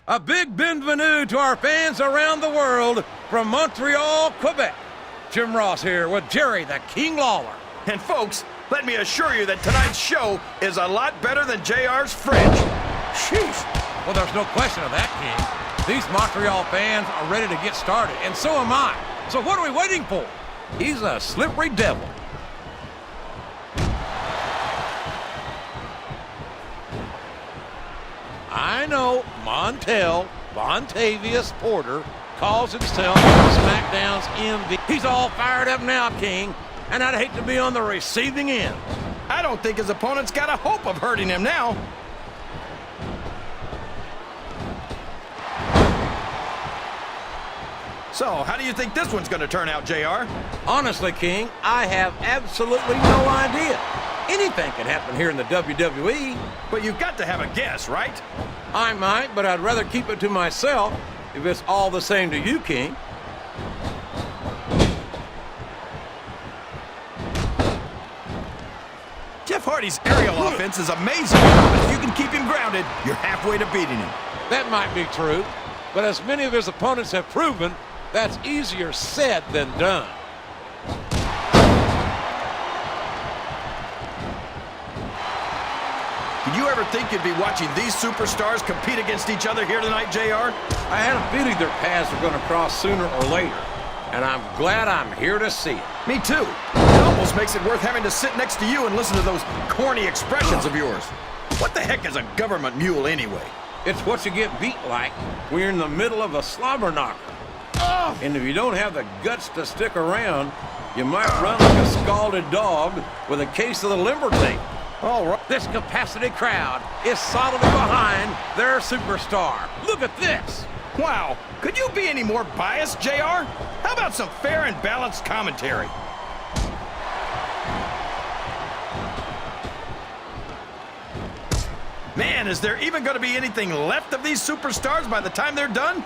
A big bienvenue to our fans around the world from Montreal, Quebec. Jim Ross here with Jerry the King Lawler. And folks, let me assure you that tonight's show is a lot better than JR's French. Sheesh. Well, there's no question of that, King. These Montreal fans are ready to get started, and so am I. So what are we waiting for? He's a slippery devil. I know Montavious Porter calls himself SmackDown's MVP. He's all fired up now, King, and I'd hate to be on the receiving end. I don't think his opponent's got a hope of hurting him now. So, how do you think this one's going to turn out, JR? Honestly, King, I have absolutely no idea. Anything can happen here in the WWE. But you've got to have a guess, right? I might, but I'd rather keep it to myself if it's all the same to you, King. Jeff Hardy's aerial offense is amazing, but if you can keep him grounded, you're halfway to beating him. That might be true, but as many of his opponents have proven, that's easier said than done. Did you ever think you'd be watching these superstars compete against each other here tonight, JR? I had a feeling their paths were going to cross sooner or later, and I'm glad I'm here to see it. Me too. It almost makes it worth having to sit next to you and listen to those corny expressions of yours. What the heck is a government mule anyway? It's what you get beat like when you're in the middle of a slobber knocker. And if you don't have the guts to stick around, you might run like a scalded dog with a case of the limber tape. All right. This capacity crowd is solidly behind their superstar. Look at this. Wow. Could you be any more biased, JR? How about some fair and balanced commentary? Man, is there even going to be anything left of these superstars by the time they're done?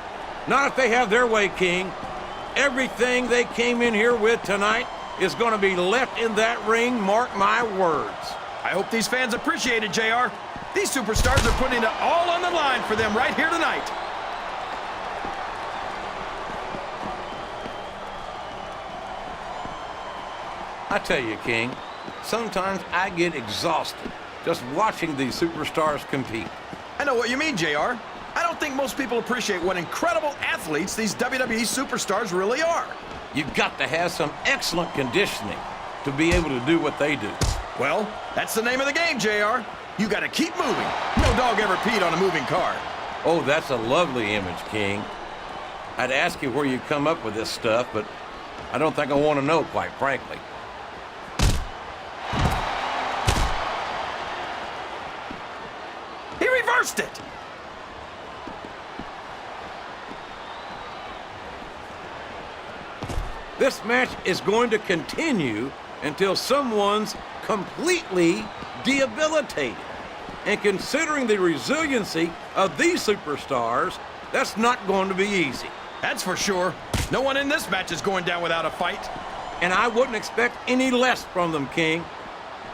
Not if they have their way, King. Everything they came in here with tonight is going to be left in that ring, mark my words. I hope these fans appreciate it, JR. These superstars are putting it all on the line for them right here tonight. I tell you, King, sometimes I get exhausted just watching these superstars compete. I know what you mean, JR. I don't think most people appreciate what incredible athletes these WWE superstars really are. You've got to have some excellent conditioning to be able to do what they do. Well, that's the name of the game, JR. You got to keep moving. No dog ever peed on a moving car. Oh, that's a lovely image, King. I'd ask you where you come up with this stuff, but I don't think I want to know, quite frankly. He reversed it. This match is going to continue until someone's completely debilitated. And considering the resiliency of these superstars, that's not going to be easy. That's for sure. No one in this match is going down without a fight. And I wouldn't expect any less from them, King.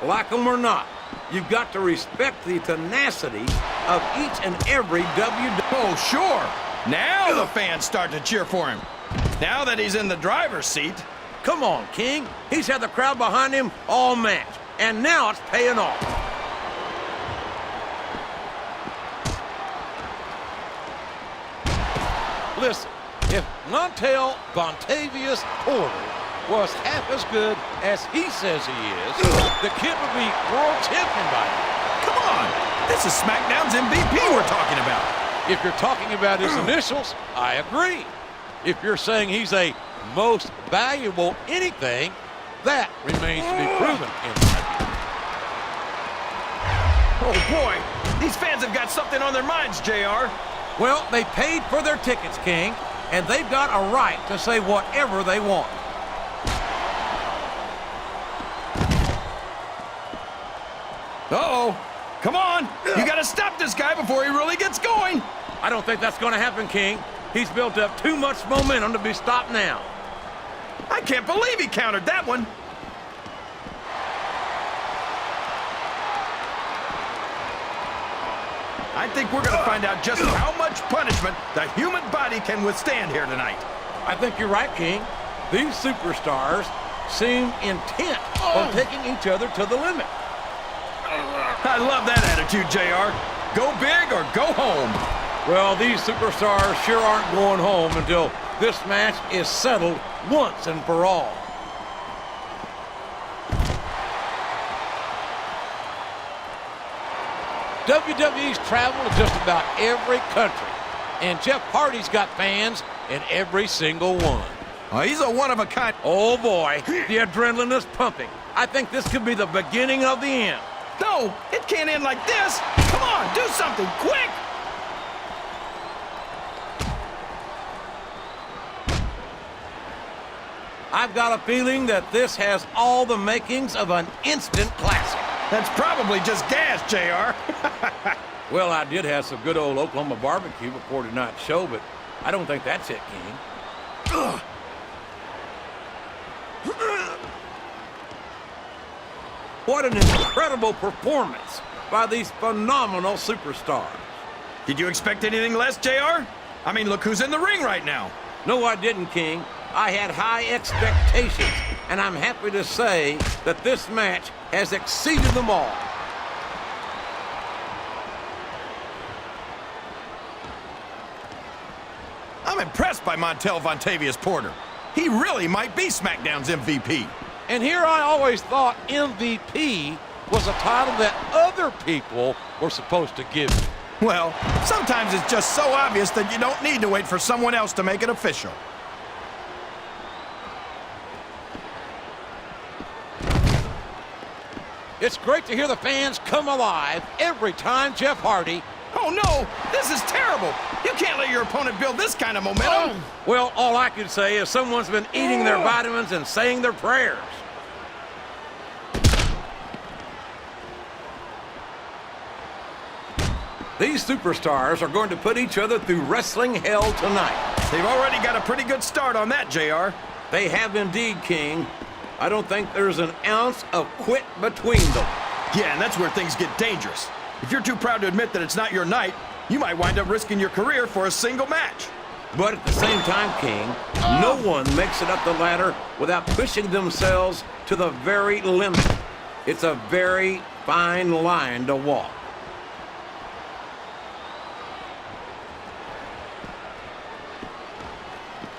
Like them or not, you've got to respect the tenacity of each and every WWE. Oh, sure. Now the fans start to cheer for him. Now that he's in the driver's seat. Come on, King. He's had the crowd behind him all match, and now it's paying off. Listen, if Montavious Porter was half as good as he says he is, the kid would be world champion by now. Come on. This is SmackDown's MVP we're talking about. If you're talking about his initials, I agree. If you're saying he's a most valuable anything, that remains to be proven in my view. Oh, boy. These fans have got something on their minds, JR. Well, they paid for their tickets, King, and they've got a right to say whatever they want. Uh-oh. Come on. You got to stop this guy before he really gets going. I don't think that's going to happen, King. He's built up too much momentum to be stopped now. I can't believe he countered that one. I think we're going to find out just how much punishment the human body can withstand here tonight. I think you're right, King. These superstars seem intent on taking each other to the limit. I love that attitude, JR. Go big or go home. Well, these superstars sure aren't going home until this match is settled once and for all. WWE's traveled to just about every country, and Jeff Hardy's got fans in every single one. Oh, he's a one-of-a-kind. Oh, boy, the adrenaline is pumping. I think this could be the beginning of the end. No, it can't end like this. Come on, do something, quick! I've got a feeling that this has all the makings of an instant classic. That's probably just gas, JR. Well, I did have some good old Oklahoma barbecue before tonight's show, but I don't think that's it, King. What an incredible performance by these phenomenal superstars. Did you expect anything less, JR? I mean, look who's in the ring right now. No, I didn't, King. I had high expectations, and I'm happy to say that this match has exceeded them all. I'm impressed by Montel Vontavious Porter. He really might be SmackDown's MVP. And here I always thought MVP was a title that other people were supposed to give you. Well, sometimes it's just so obvious that you don't need to wait for someone else to make it official. It's great to hear the fans come alive every time Jeff Hardy. Oh no, this is terrible. You can't let your opponent build this kind of momentum. Well, all I can say is someone's been eating their vitamins and saying their prayers. These superstars are going to put each other through wrestling hell tonight. They've already got a pretty good start on that, JR. They have indeed, King. I don't think there's an ounce of quit between them. Yeah, and that's where things get dangerous. If you're too proud to admit that it's not your night, you might wind up risking your career for a single match. But at the same time, King, no one makes it up the ladder without pushing themselves to the very limit. It's a very fine line to walk.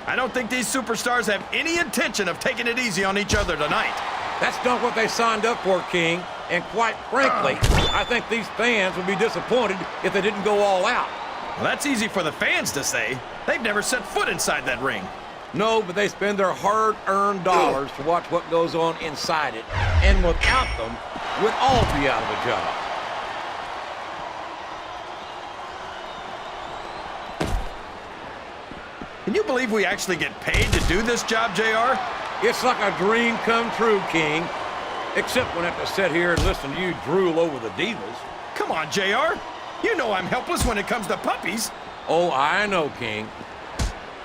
I don't think these superstars have any intention of taking it easy on each other tonight. That's not what they signed up for, King. And quite frankly, I think these fans would be disappointed if they didn't go all out. Well, that's easy for the fans to say. They've never set foot inside that ring. No, but they spend their hard-earned dollars to watch what goes on inside it. And without them, we'd all be out of a job. Can you believe we actually get paid to do this job, JR? It's like a dream come true, King. Except when I have to sit here and listen to you drool over the divas. Come on, JR. You know I'm helpless when it comes to puppies. Oh, I know, King.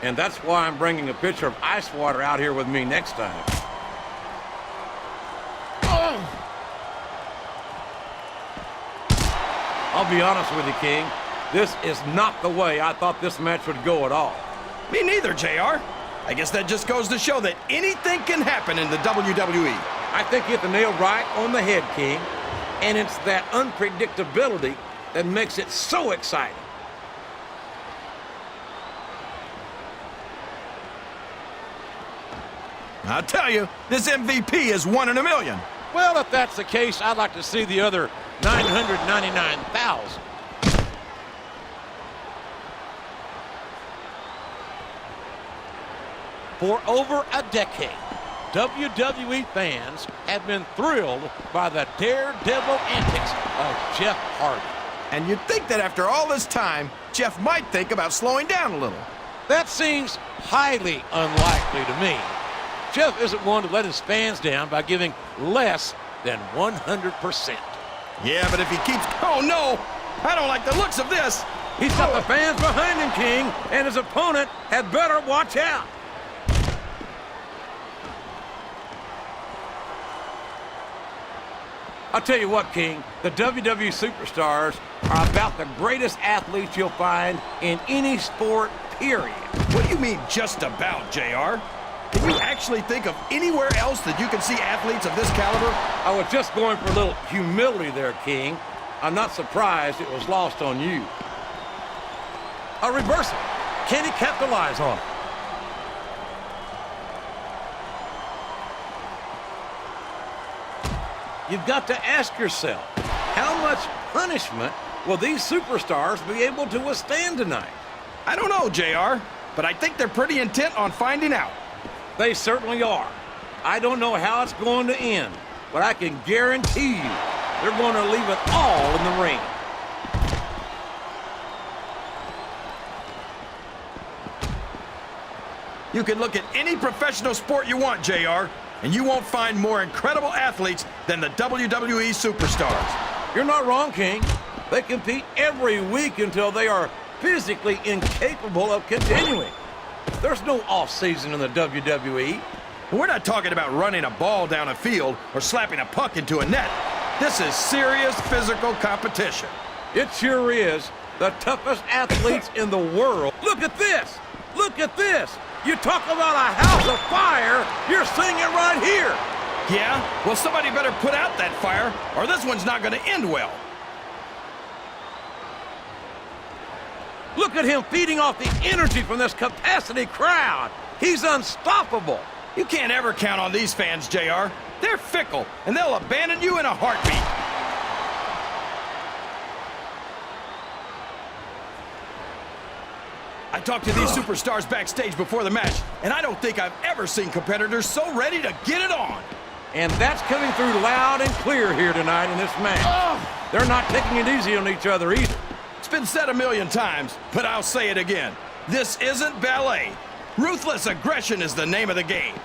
And that's why I'm bringing a pitcher of ice water out here with me next time. I'll be honest with you, King. This is not the way I thought this match would go at all. Me neither, JR. I guess that just goes to show that anything can happen in the WWE. I think you hit the nail right on the head, King. And it's that unpredictability that makes it so exciting. I'll tell you, this MVP is 1 in a million. Well, if that's the case, I'd like to see the other 999,000. For over a decade, WWE fans have been thrilled by the daredevil antics of Jeff Hardy. And you'd think that after all this time, Jeff might think about slowing down a little. That seems highly unlikely to me. Jeff isn't one to let his fans down by giving less than 100%. Yeah, but if he keeps... Oh, no! I don't like the looks of this! He's got the fans behind him, King, and his opponent had better watch out. I'll tell you what, King, the WWE superstars are about the greatest athletes you'll find in any sport, period. What do you mean, just about, JR? Can you actually think of anywhere else that you can see athletes of this caliber? I was just going for a little humility there, King. I'm not surprised it was lost on you. A reversal. Can he capitalize on it? You've got to ask yourself, how much punishment will these superstars be able to withstand tonight? I don't know, JR, but I think they're pretty intent on finding out. They certainly are. I don't know how it's going to end, but I can guarantee you they're going to leave it all in the ring. You can look at any professional sport you want, JR, and you won't find more incredible athletes than the WWE superstars. You're not wrong, King. They compete every week until they are physically incapable of continuing. There's no off-season in the WWE. We're not talking about running a ball down a field or slapping a puck into a net. This is serious physical competition. It sure is. The toughest athletes in the world. Look at this! Look at this! You talk about a house of fire, you're seeing it right here! Yeah? Well, somebody better put out that fire, or this one's not going to end well. Look at him feeding off the energy from this capacity crowd. He's unstoppable. You can't ever count on these fans, JR. They're fickle, and they'll abandon you in a heartbeat. I talked to these superstars backstage before the match, and I don't think I've ever seen competitors so ready to get it on. And that's coming through loud and clear here tonight in this match. They're not taking it easy on each other either. It's been said a million times, but I'll say it again. This isn't ballet. Ruthless aggression is the name of the game.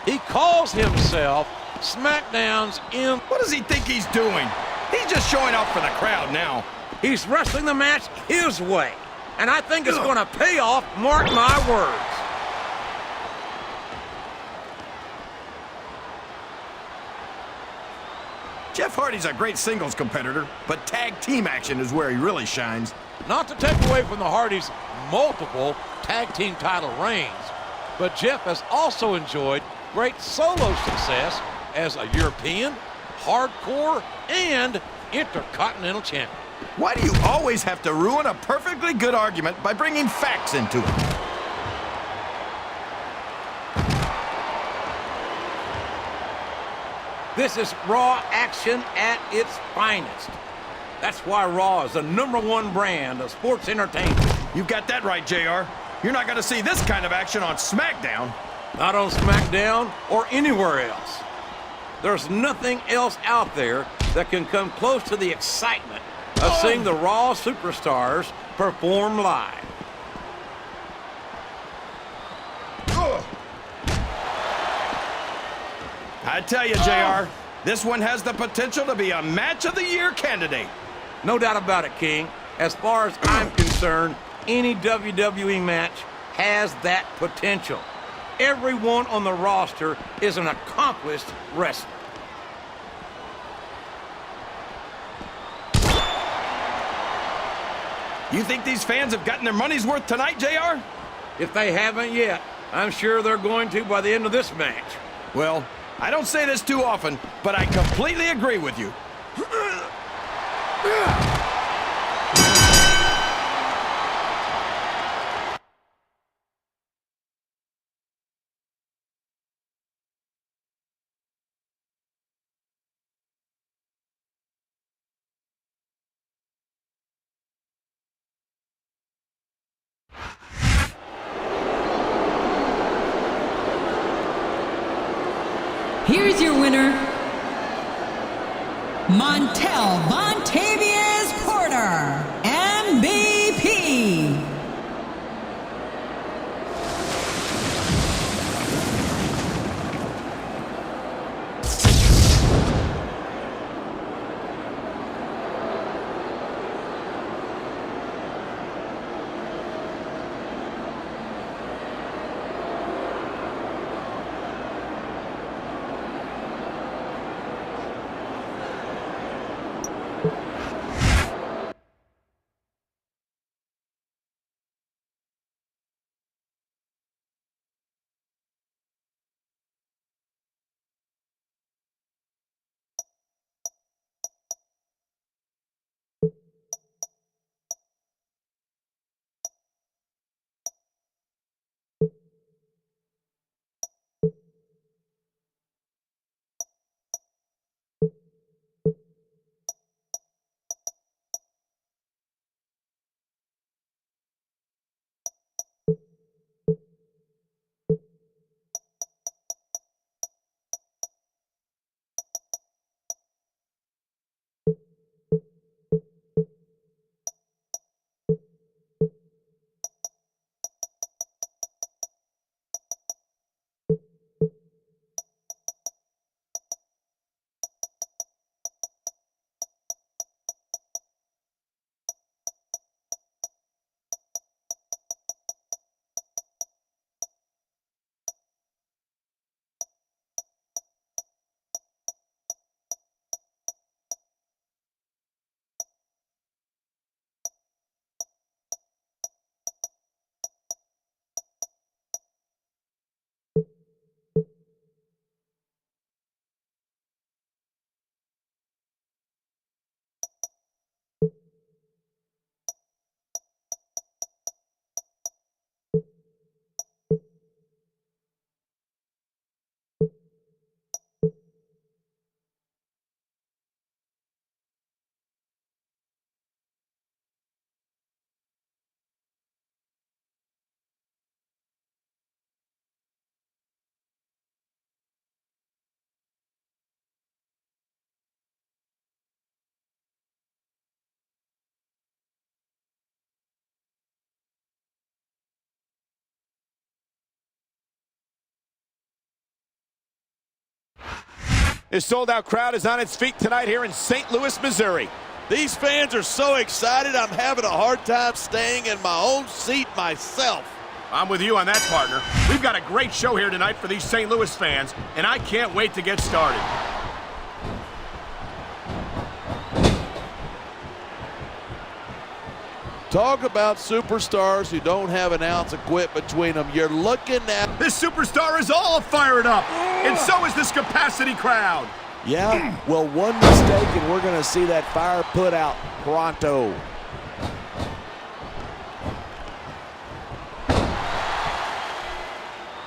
He calls himself SmackDown's M. What does he think he's doing? He's just showing off for the crowd now. He's wrestling the match his way. And I think it's going to pay off, mark my words. Jeff Hardy's a great singles competitor, but tag team action is where he really shines. Not to take away from the Hardys' multiple tag team title reigns, but Jeff has also enjoyed great solo success as a European, hardcore, and intercontinental champion. Why do you always have to ruin a perfectly good argument by bringing facts into it? This is Raw action at its finest. That's why Raw is the #1 brand of sports entertainment. You've got that right, JR. You're not going to see this kind of action on SmackDown. Not on SmackDown or anywhere else. There's nothing else out there that can come close to the excitement of seeing the Raw superstars perform live. I tell you, JR, this one has the potential to be a match of the year candidate. No doubt about it, King. As far as I'm concerned, any WWE match has that potential. Everyone on the roster is an accomplished wrestler. You think these fans have gotten their money's worth tonight, JR? If they haven't yet, I'm sure they're going to by the end of this match. Well, I don't say this too often, but I completely agree with you. Here's your winner, Montel Vontavious Porter, MVP. This sold-out crowd is on its feet tonight here in St. Louis, Missouri. These fans are so excited, I'm having a hard time staying in my own seat myself. I'm with you on that, partner. We've got a great show here tonight for these St. Louis fans, and I can't wait to get started. Talk about superstars who don't have an ounce of quit between them. You're looking at... This superstar is all fired up, and so is this capacity crowd. Yeah, well, one mistake and we're going to see that fire put out pronto.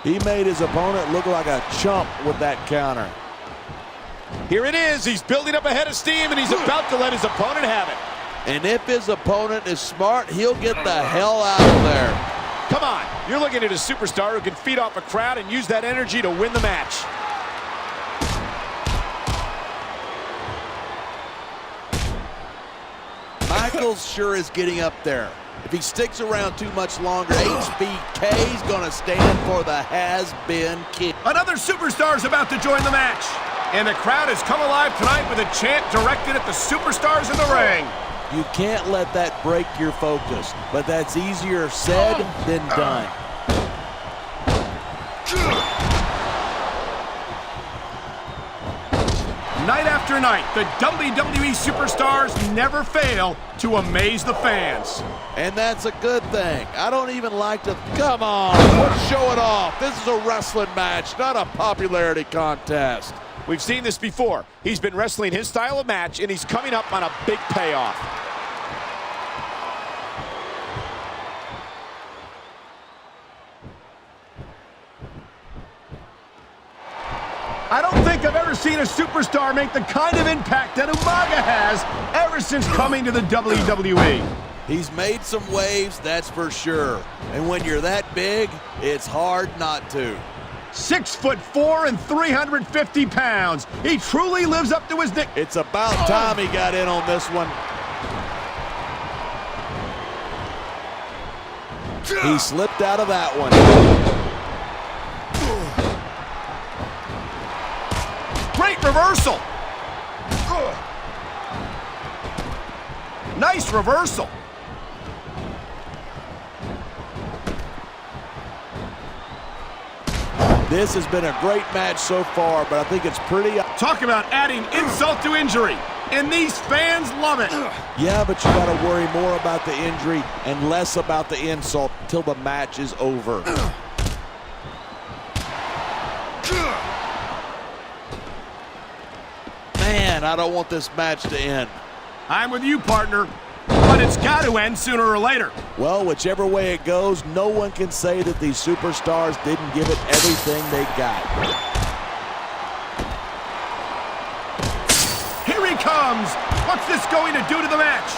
He made his opponent look like a chump with that counter. Here it is. He's building up a head of steam, and he's about to let his opponent have it. And if his opponent is smart, he'll get the hell out of there. Come on, you're looking at a superstar who can feed off a crowd and use that energy to win the match. Michaels sure is getting up there. If he sticks around too much longer, HBK's going to stand for the has-been kid. Another superstar is about to join the match. And the crowd has come alive tonight with a chant directed at the superstars in the ring. You can't let that break your focus, but that's easier said than done. Night after night, the WWE superstars never fail to amaze the fans. And that's a good thing. I don't even like to... Come on, let's show it off. This is a wrestling match, not a popularity contest. We've seen this before. He's been wrestling his style of match, and he's coming up on a big payoff. I don't think I've ever seen a superstar make the kind of impact that Umaga has ever since coming to the WWE. He's made some waves, that's for sure. And when you're that big, it's hard not to. 6'4" and 350 pounds. He truly lives up to his nick. It's about time he got in on this one. He slipped out of that one. Great reversal. Nice reversal. This has been a great match so far, but I think it's pretty... Talk about adding insult to injury. And these fans love it. Yeah, but you got to worry more about the injury and less about the insult until the match is over. Man, I don't want this match to end. I'm with you, partner. But it's got to end sooner or later. Well, whichever way it goes, no one can say that these superstars didn't give it everything they got. Here he comes. What's this going to do to the match?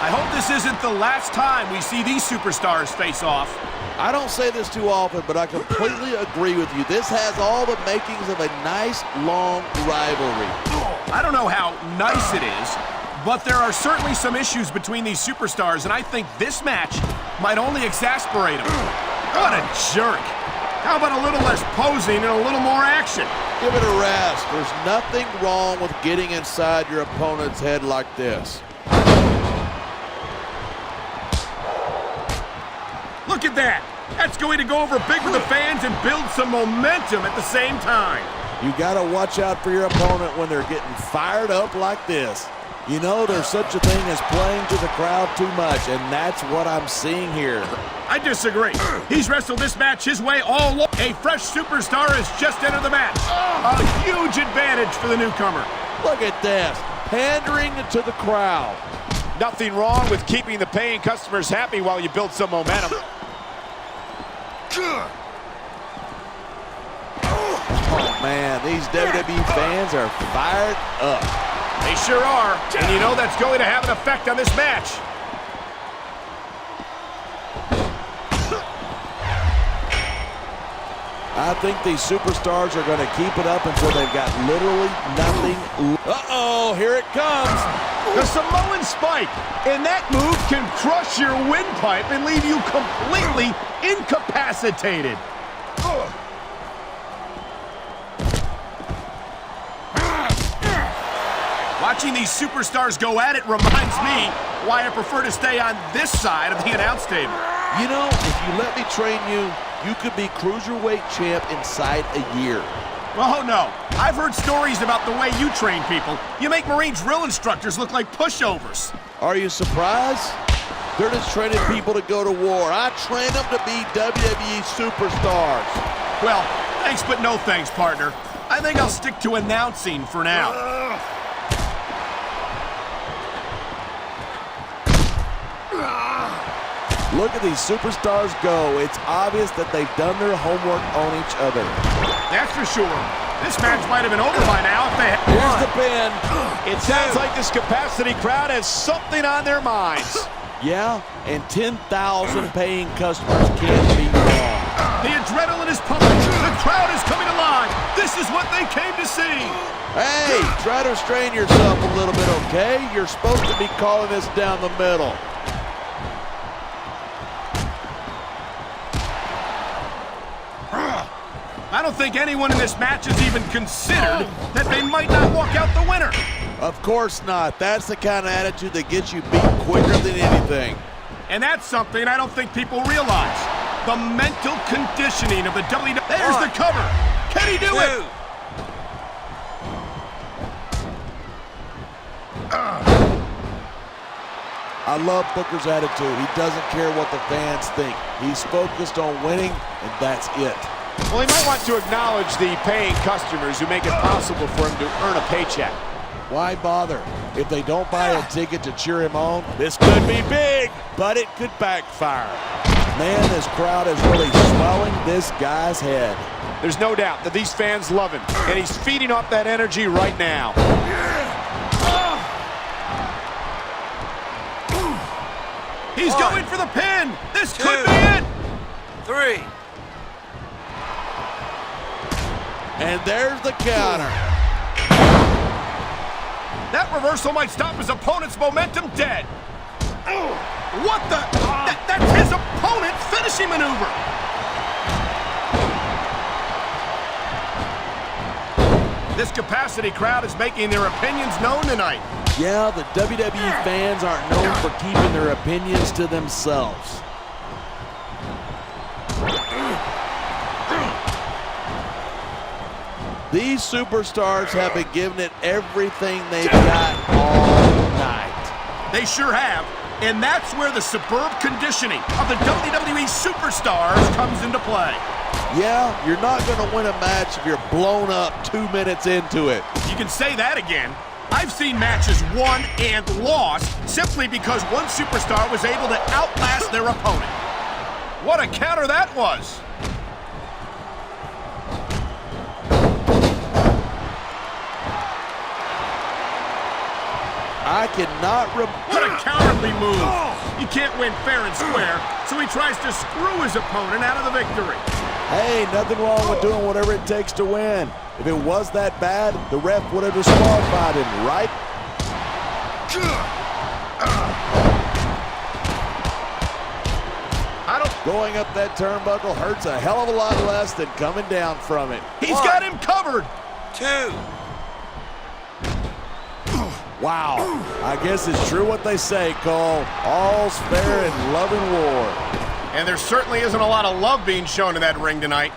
I hope this isn't the last time we see these superstars face off. I don't say this too often, but I completely agree with you. This has all the makings of a nice, long rivalry. I don't know how nice it is, but there are certainly some issues between these superstars, and I think this match might only exasperate them. What a jerk. How about a little less posing and a little more action? Give it a rest. There's nothing wrong with getting inside your opponent's head like this. Look at that. That's going to go over big with the fans and build some momentum at the same time. You got to watch out for your opponent when they're getting fired up like this. You know, there's such a thing as playing to the crowd too much, and that's what I'm seeing here. I disagree. He's wrestled this match his way all along. A fresh superstar has just entered the match. A huge advantage for the newcomer. Look at this, pandering to the crowd. Nothing wrong with keeping the paying customers happy while you build some momentum. Oh, man, these WWE fans are fired up. They sure are, and you know that's going to have an effect on this match. I think these superstars are going to keep it up until they've got literally nothing. Uh-oh, here it comes. The Samoan spike, and that move can crush your windpipe and leave you completely incapacitated. Watching these superstars go at it reminds me why I prefer to stay on this side of the announce table. You know, if you let me train you, you could be cruiserweight champ inside a year. Oh, no. I've heard stories about the way you train people. You make Marine drill instructors look like pushovers. Are you surprised? They're just training people to go to war. I train them to be WWE superstars. Well, thanks but no thanks, partner. I think I'll stick to announcing for now. Look at these superstars go. It's obvious that they've done their homework on each other. That's for sure. This match might have been over by now if they had Here's the pin. It sounds like this capacity crowd has something on their minds. Yeah, and 10,000 paying customers can't be wrong. The adrenaline is pumping. The crowd is coming alive. This is what they came to see. Hey, try to restrain yourself a little bit, okay? You're supposed to be calling this down the middle. I don't think anyone in this match has even considered that they might not walk out the winner. Of course not. That's the kind of attitude that gets you beat quicker than anything. And that's something I don't think people realize. The mental conditioning of the WWE. There's the cover. Can he do it? I love Booker's attitude. He doesn't care what the fans think. He's focused on winning, and that's it. Well, he might want to acknowledge the paying customers who make it possible for him to earn a paycheck. Why bother? If they don't buy a ticket to cheer him on, this could be big, but it could backfire. Man, this crowd is really swelling this guy's head. There's no doubt that these fans love him, and he's feeding off that energy right now. He's going for the pin. This could be it. 3. And there's the counter. That reversal might stop his opponent's momentum dead. What the? That's his opponent's finishing maneuver. This capacity crowd is making their opinions known tonight. Yeah, the WWE fans aren't known for keeping their opinions to themselves. These superstars have been giving it everything they've got all night. They sure have. And that's where the superb conditioning of the WWE superstars comes into play. Yeah, you're not going to win a match if you're blown up 2 minutes into it. You can say that again. I've seen matches won and lost simply because one superstar was able to outlast their opponent. What a counter that was. I cannot What a cowardly move. You can't win fair and square, so he tries to screw his opponent out of the victory. Hey, nothing wrong with doing whatever it takes to win. If it was that bad, the ref would have disqualified him, right? Going up that turnbuckle hurts a hell of a lot less than coming down from it. He's got him covered. 2. Wow. I guess it's true what they say, Cole. All's fair in love and war. And there certainly isn't a lot of love being shown in that ring tonight.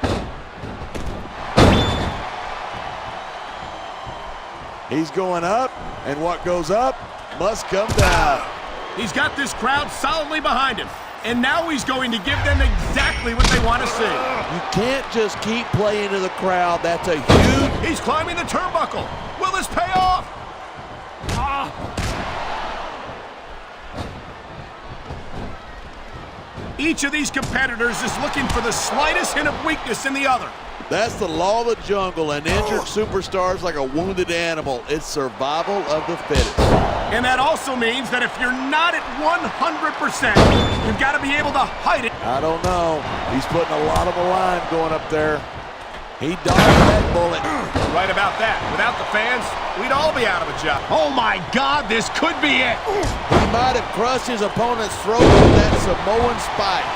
He's going up, and what goes up must come down. He's got this crowd solidly behind him. And now he's going to give them exactly what they want to see. You can't just keep playing to the crowd. That's a huge... He's climbing the turnbuckle. Will this pay off? Each of these competitors is looking for the slightest hint of weakness in the other. That's the law of the jungle. An injured superstar is like a wounded animal. It's survival of the fittest. And that also means that if you're not at 100%, you've got to be able to hide it. I don't know. He's putting a lot of the line going up there. He dodged that bullet. Right about that. Without the fans, we'd all be out of a job. Oh my God, this could be it. He might have crushed his opponent's throat with that Samoan spike.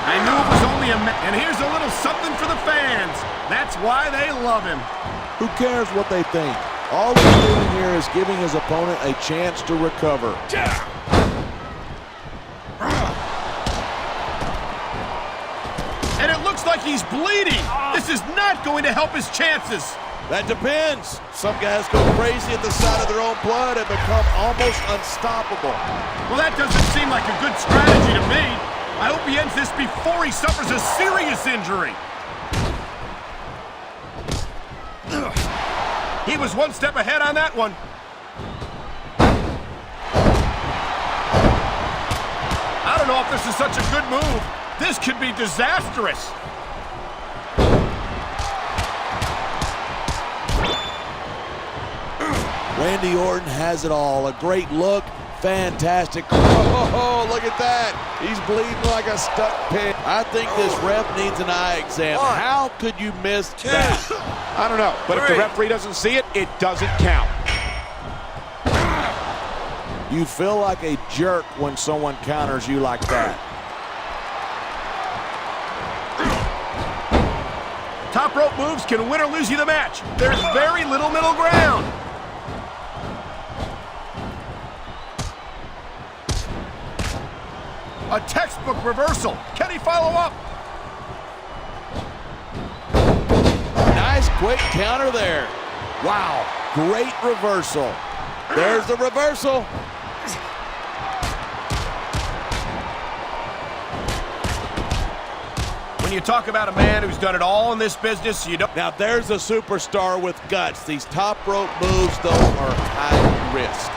I knew it was only a match. And here's a little something for the fans. That's why they love him. Who cares what they think? All he's doing here is giving his opponent a chance to recover. And it looks like he's bleeding. This is not going to help his chances. That depends. Some guys go crazy at the sight of their own blood and become almost unstoppable. Well, that doesn't seem like a good strategy to me. I hope he ends this before he suffers a serious injury. He was one step ahead on that one. I don't know if this is such a good move. This could be disastrous. Randy Orton has it all. A great look. Fantastic. Oh, look at that. He's bleeding like a stuck pig. I think this ref needs an eye exam. How could you miss that? I don't know, but if the referee doesn't see it, it doesn't count. You feel like a jerk when someone counters you like that. Top rope moves can win or lose you the match. There's very little middle ground. A textbook reversal. Can he follow up? Nice quick counter there. Wow, great reversal. There's the reversal. When you talk about a man who's done it all in this business, you don't... Now there's a superstar with guts. These top rope moves, though, are high risk.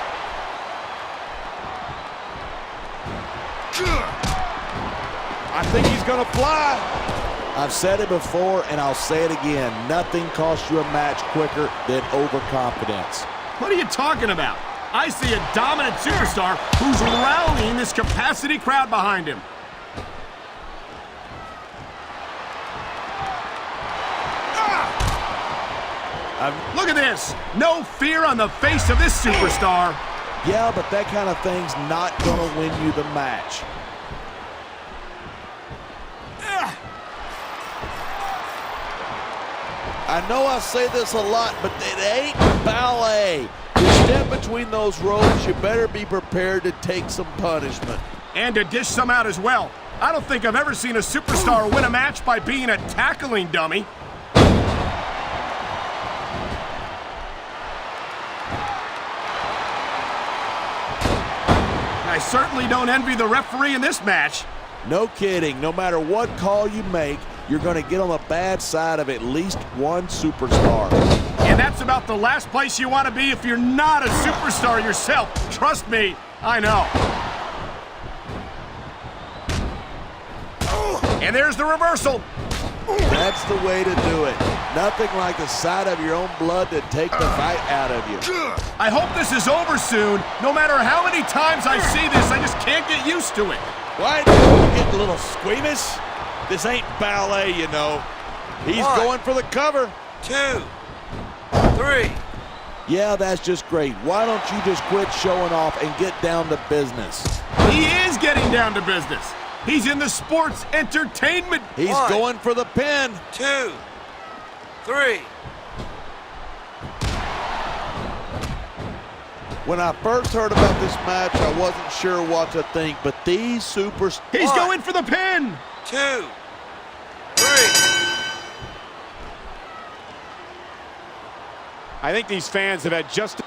I think he's gonna fly. I've said it before and I'll say it again. Nothing costs you a match quicker than overconfidence. What are you talking about? I see a dominant superstar who's rallying this capacity crowd behind him. Look at this. No fear on the face of this superstar. Yeah, but that kind of thing's not gonna win you the match. I know I say this a lot, but it ain't ballet. You step between those ropes, you better be prepared to take some punishment. And to dish some out as well. I don't think I've ever seen a superstar win a match by being a tackling dummy. I certainly don't envy the referee in this match. No kidding. No matter what call you make, you're going to get on the bad side of at least one superstar. And that's about the last place you want to be if you're not a superstar yourself. Trust me, I know. And there's the reversal. That's the way to do it. Nothing like the sight of your own blood to take the fight out of you. I hope this is over soon. No matter how many times I see this, I just can't get used to it. Why do you get a little squeamish? This ain't ballet, you know. He's going for the cover. 2, 3. Yeah, that's just great. Why don't you just quit showing off and get down to business? He is getting down to business. He's in the sports entertainment. He's going for the pin. 2, 3. When I first heard about this match, I wasn't sure what to think, but these superstars... He's going for the pin. 2, 3. I think these fans have had just...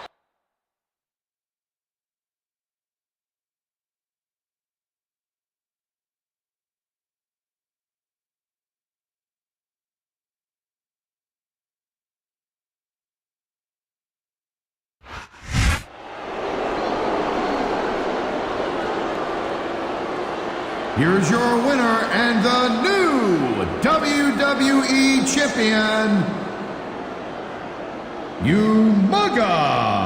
Here's your winner and the new WWE Champion, Umaga.